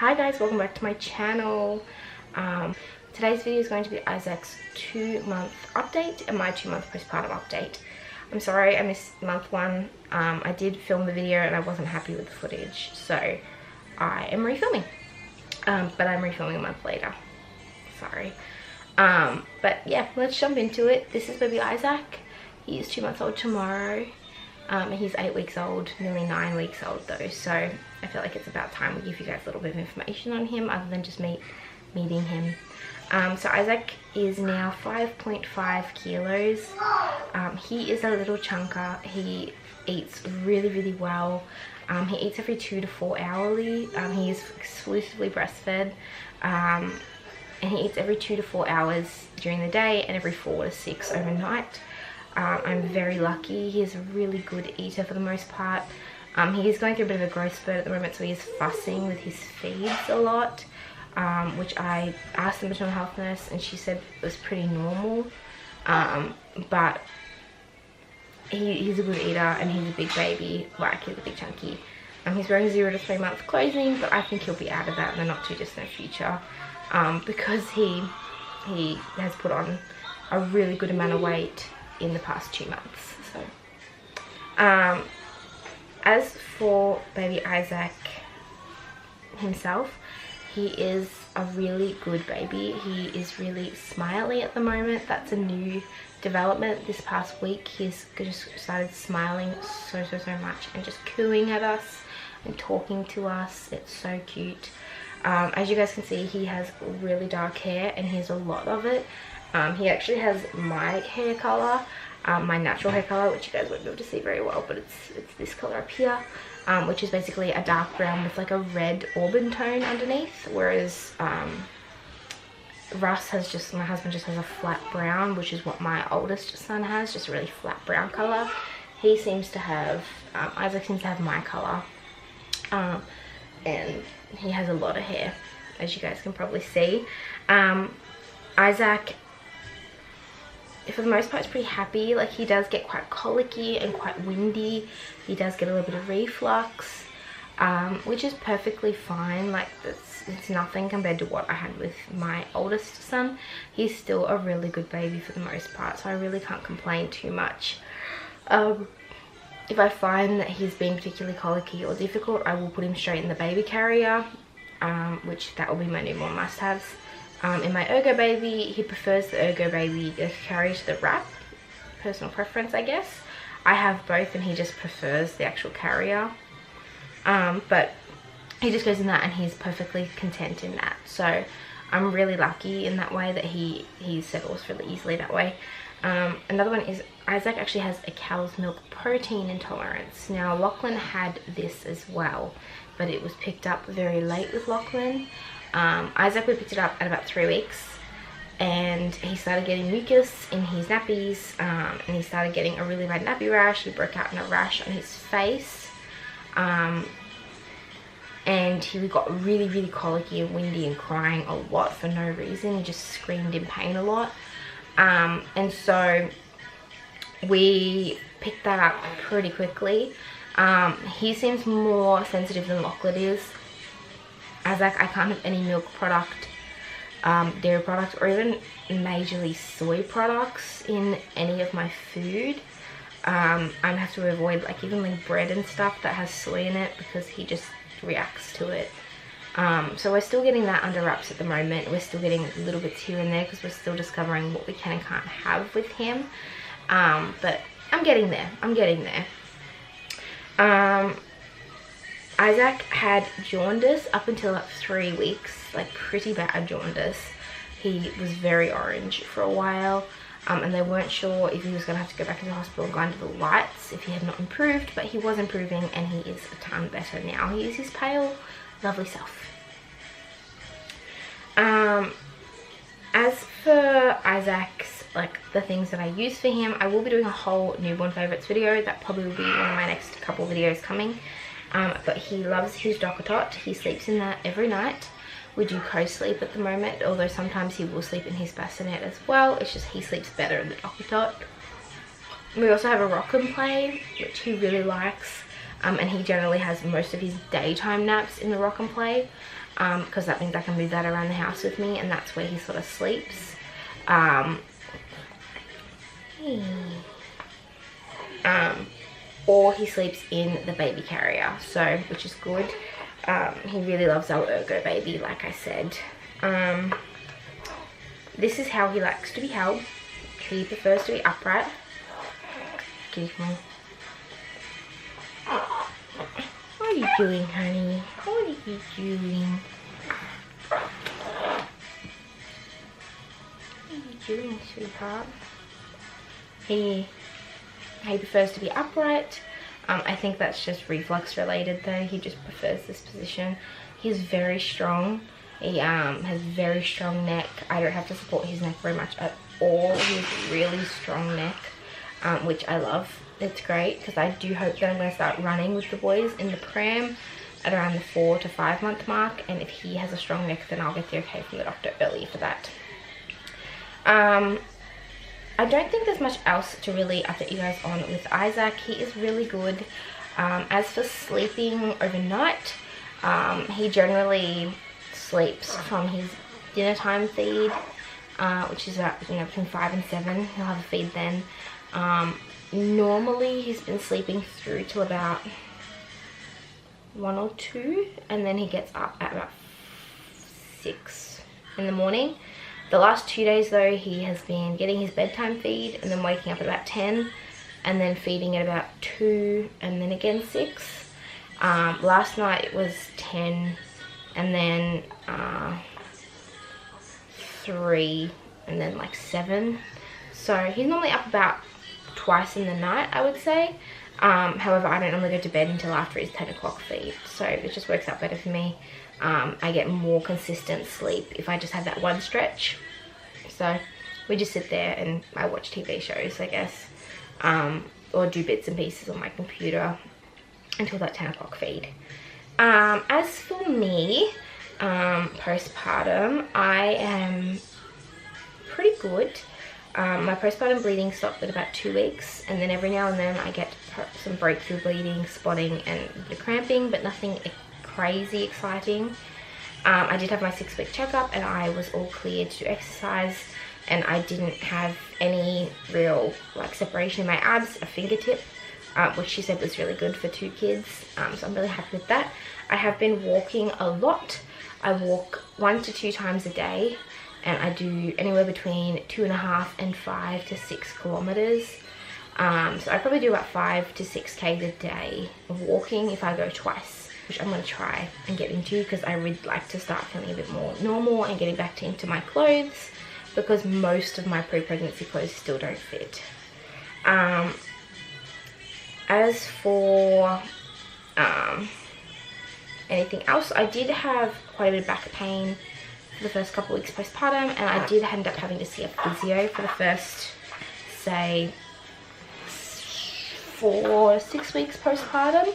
Hi guys, welcome back to my channel. Today's video is going to be Isaac's 2-month update and my 2-month postpartum update. I'm sorry I missed month 1. I did film the video and I wasn't happy with the footage, so I am refilming. But I'm refilming a month later. Sorry. But yeah, let's jump into it. This is baby Isaac. He is 2 months old tomorrow. And he's 8 weeks old, nearly 9 weeks old though, so I feel like it's about time we give you guys a little bit of information on him other than just meeting him. So Isaac is now 5.5 kilos. He is a little chunker. He eats really well. He eats every 2 to 4 hourly. He is exclusively breastfed, and he eats every 2 to 4 hours during the day and every 4 to 6 overnight. I'm very lucky. He's a really good eater for the most part. He is going through a bit of a growth spurt at the moment, so he's fussing with his feeds a lot, which I asked the maternal health nurse and she said it was pretty normal. But he's a good eater and he's a big baby, like he's a big chunky. He's wearing 0 to 3 month clothing, but I think he'll be out of that in the not too distant future, because he has put on a really good amount of weight in the past 2 months. So as for baby Isaac himself, he is a really good baby. He is really smiley at the moment. That's a new development this past week. He's just started smiling so much and just cooing at us and talking to us. It's so cute. As you guys can see, he has really dark hair and he has a lot of it. He actually has my hair color, my natural hair color, which you guys won't be able to see very well, but it's this color up here, which is basically a dark brown with like a red auburn tone underneath, whereas Russ has just, my husband just has a flat brown, which is what my oldest son has, just a really flat brown color. He seems to have, Isaac seems to have my color, and he has a lot of hair, as you guys can probably see. Isaac, for the most part, is pretty happy. Like, he does get quite colicky and quite windy. He does get a little bit of reflux, which is perfectly fine. Like, it's nothing compared to what I had with my oldest son. He's still a really good baby for the most part, so I really can't complain too much. If I find that he's being particularly colicky or difficult, I will put him straight in the baby carrier, which that will be my newborn must-haves. In my Ergo baby, he prefers the Ergo baby carrier to the wrap. Personal preference, I guess. I have both and he just prefers the actual carrier. But he just goes in that and he's perfectly content in that. So I'm really lucky in that way that he settles really easily that way. Another one is Isaac actually has a cow's milk protein intolerance. Now Lachlan had this as well, but it was picked up very late with Lachlan. Isaac, we picked it up at about 3 weeks and he started getting mucus in his nappies, and he started getting a really bad nappy rash. He broke out in a rash on his face, and he got really colicky and windy and crying a lot for no reason. He just screamed in pain a lot, and so we picked that up pretty quickly. He seems more sensitive than Lachlan is. Isaac, I can't have any milk product, dairy product, or even majorly soy products in any of my food. I have to avoid like even like bread and stuff that has soy in it because he just reacts to it. So we're still getting that under wraps at the moment. We're still getting little bits here and there because we're still discovering what we can and can't have with him. But I'm getting there. Isaac had jaundice up until about 3 weeks, like pretty bad jaundice. He was very orange for a while, and they weren't sure if he was going to have to go back into the hospital and go under the lights if he had not improved, but he was improving and he is a ton better now. He is his pale, lovely self. As for Isaac's, like the things that I use for him, I will be doing a whole newborn favorites video. That probably will be one of my next couple videos coming. But he loves his DockATot. He sleeps in that every night. We do co-sleep at the moment, although sometimes he will sleep in his bassinet as well. It's just he sleeps better in the DockATot. We also have a rock and play, which he really likes. and he generally has most of his daytime naps in the rock and play, because that means I can move that around the house with me, and that's where he sort of sleeps. Or he sleeps in the baby carrier, so which is good. He really loves our Ergo baby, like I said. This is how he likes to be held. He prefers to be upright. Kitty, come on. What are you doing, honey? What are you doing? What are you doing, sweetheart? He prefers to be upright. I think that's just reflux related though. He just prefers this position. He's very strong. He has very strong neck. I don't have to support his neck very much at all. He has really strong neck, which I love. It's great because I do hope that I'm going to start running with the boys in the pram at around the 4 to 5 month mark, and if he has a strong neck then I'll get the okay from the doctor early for that. I don't think there's much else to really update you guys on with Isaac. He is really good. As for sleeping overnight, he generally sleeps from his dinner time feed, which is about, you know, between 5 and 7. He'll have a feed then. Normally he's been sleeping through till about 1 or 2, and then he gets up at about 6 in the morning. The last 2 days though, he has been getting his bedtime feed and then waking up at about 10 and then feeding at about 2 and then again 6. Last night it was 10 and then 3 and then like 7. So he's normally up about twice in the night, I would say. However, I don't normally go to bed until after his 10 o'clock feed, so it just works out better for me. I get more consistent sleep if I just have that one stretch. So we just sit there and I watch TV shows, I guess, or do bits and pieces on my computer until that 10 o'clock feed. As for me, postpartum, I am pretty good. My postpartum bleeding stopped at about 2 weeks, and then every now and then I get some breakthrough bleeding, spotting and the cramping, but nothing crazy exciting. I did have my 6-week checkup and I was all cleared to exercise, and I didn't have any real like separation in my abs, a fingertip, which she said was really good for 2 kids. So I'm really happy with that. I have been walking a lot. I walk 1 to 2 times a day, and I do anywhere between 2.5 and 5 to 6 kilometers. So I probably do about 5 to 6K a day of walking if I go twice, which I'm going to try and get into because I would like to start feeling a bit more normal and getting back into my clothes, because most of my pre-pregnancy clothes still don't fit. As for anything else, I did have quite a bit of back pain for the first couple of weeks postpartum, and I did end up having to see a physio for the first, say, 4 to 6 weeks postpartum.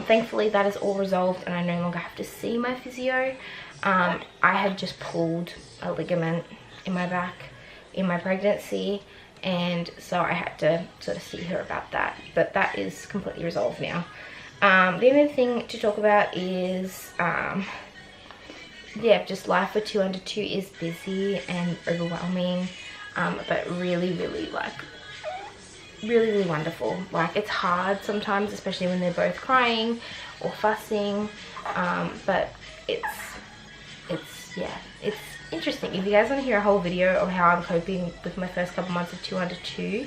Thankfully that is all resolved and I no longer have to see my physio. I had just pulled a ligament in my back in my pregnancy, and so I had to sort of see her about that, but that is completely resolved now. The only thing to talk about is yeah, just life with 2 under 2 is busy and overwhelming, but really really wonderful. Like, it's hard sometimes, especially when they're both crying or fussing, but it's interesting. If you guys want to hear a whole video of how I'm coping with my first couple months of 2 under 2,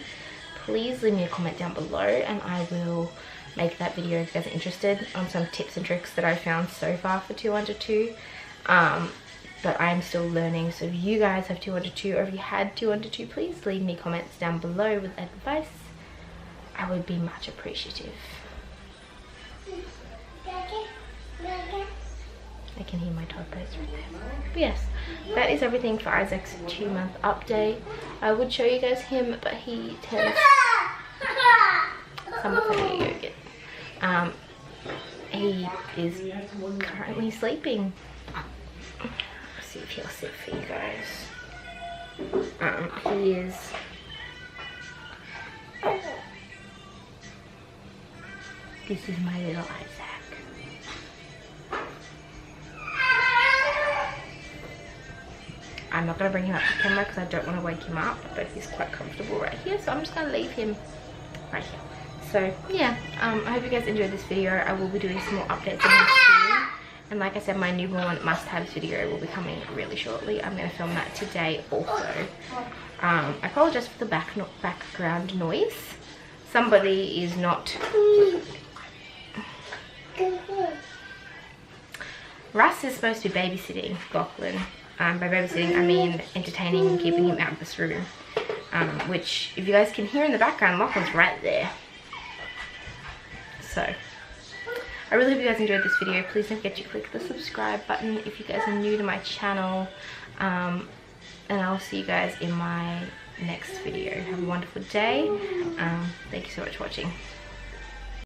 please leave me a comment down below and I will make that video if you guys are interested, on some tips and tricks that I found so far for 2 under 2. But I am still learning, so if you guys have 2 under 2 or if you had 2 under 2, please leave me comments down below with advice. I would be much appreciative. I can hear my toddlers right there. But yes, that is everything for Isaac's 2-month update. I would show you guys him, but he tends some yogurt. He is currently sleeping. Let's see if he'll sit for you guys. He is This is my little Isaac. I'm not going to bring him up to camera because I don't want to wake him up, but he's quite comfortable right here, so I'm just going to leave him right here. So yeah, I hope you guys enjoyed this video. I will be doing some more updates on him soon, and like I said, my newborn must-haves video will be coming really shortly. I'm going to film that today also. I apologize for the background noise. Somebody is not... Russ is supposed to be babysitting Lachlan. By babysitting, I mean entertaining and keeping him out of this room. Which, if you guys can hear in the background, Lachlan's right there. So, I really hope you guys enjoyed this video. Please don't forget to click the subscribe button if you guys are new to my channel. And I'll see you guys in my next video. Have a wonderful day. Thank you so much for watching.